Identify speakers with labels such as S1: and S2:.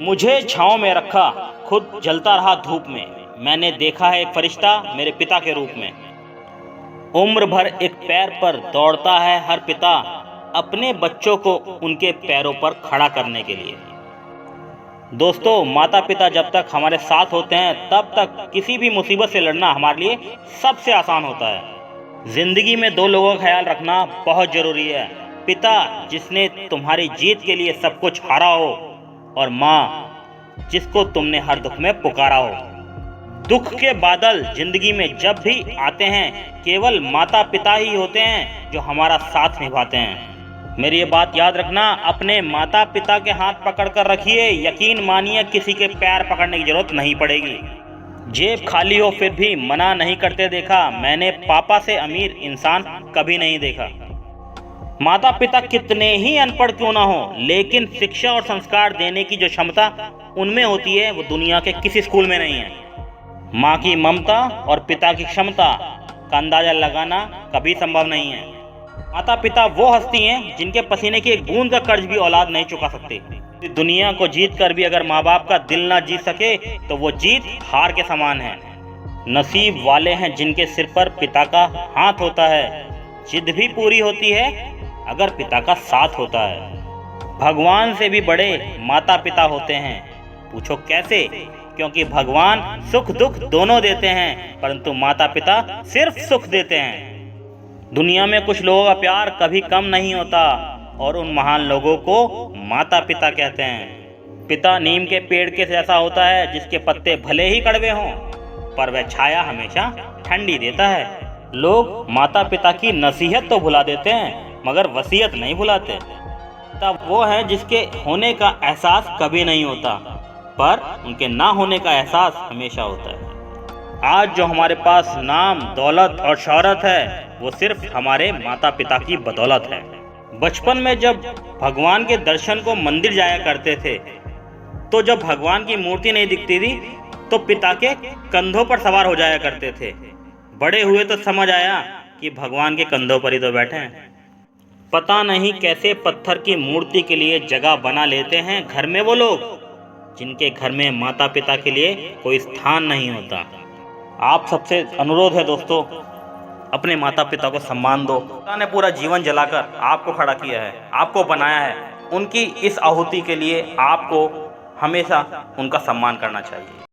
S1: मुझे छाँव में रखा, खुद जलता रहा धूप में। मैंने देखा है एक फरिश्ता मेरे पिता के रूप में। उम्र भर एक पैर पर दौड़ता है हर पिता, अपने बच्चों को उनके पैरों पर खड़ा करने के लिए। दोस्तों, माता पिता जब तक हमारे साथ होते हैं तब तक किसी भी मुसीबत से लड़ना हमारे लिए सबसे आसान होता है। जिंदगी में दो लोगों का ख्याल रखना बहुत जरूरी है। पिता जिसने तुम्हारी जीत के लिए सब कुछ हारा हो, और माँ जिसको तुमने हर दुख में पुकारा हो। दुख के बादल जिंदगी में जब भी आते हैं, केवल माता पिता ही होते हैं जो हमारा साथ निभाते हैं। मेरी ये बात याद रखना, अपने माता पिता के हाथ पकड़ कर रखिए। यकीन मानिए किसी के पैर पकड़ने की जरूरत नहीं पड़ेगी। जेब खाली हो फिर भी मना नहीं करते देखा, मैंने पापा से अमीर इंसान कभी नहीं देखा। माता पिता कितने ही अनपढ़ क्यों ना हो, लेकिन शिक्षा और संस्कार देने की जो क्षमता उनमें होती है वो दुनिया के किसी स्कूल में नहीं है। माँ की ममता और पिता की क्षमता का अंदाजा लगाना कभी संभव नहीं है। माता पिता वो हस्ती हैं जिनके पसीने की एक बूंद का कर्ज भी औलाद नहीं चुका सकती। दुनिया को जीत कर भी अगर माँ बाप का दिल ना जीत सके तो वो जीत हार के समान है। नसीब वाले हैं जिनके सिर पर पिता का हाथ होता है। जिद भी पूरी होती है अगर पिता का साथ होता है। भगवान से भी बड़े माता पिता होते हैं। पूछो कैसे? क्योंकि भगवान सुख दुख दोनों देते हैं, परंतु माता पिता सिर्फ सुख देते हैं। दुनिया में कुछ लोगों का प्यार कभी कम नहीं होता, और उन महान लोगों को माता पिता कहते हैं। पिता नीम के पेड़ के जैसा होता है जिसके पत्ते भले ही कड़वे हों, पर वह छाया हमेशा ठंडी देता है। लोग माता पिता की नसीहत तो भुला देते हैं, मगर वसीयत नहीं भुलाते। पिता वो है जिसके होने का एहसास कभी नहीं होता, पर उनके ना होने का एहसास हमेशा होता है। आज जो हमारे पास नाम, दौलत और शोहरत है वो सिर्फ हमारे माता पिता की बदौलत है। बचपन में जब भगवान के दर्शन को मंदिर जाया करते थे, तो जब भगवान की मूर्ति नहीं दिखती थी तो पिता के कंधों पर सवार हो जाया करते थे। बड़े हुए तो समझ आया कि भगवान के कंधों पर ही तो बैठे हैं। पता नहीं कैसे पत्थर की मूर्ति के लिए जगह बना लेते हैं घर में वो लोग जिनके घर में माता पिता के लिए कोई स्थान नहीं होता। आप सबसे अनुरोध है दोस्तों, अपने माता पिता को सम्मान दो। पिता ने पूरा जीवन जलाकर आपको खड़ा किया है, आपको बनाया है। उनकी इस आहुति के लिए आपको हमेशा उनका सम्मान करना चाहिए।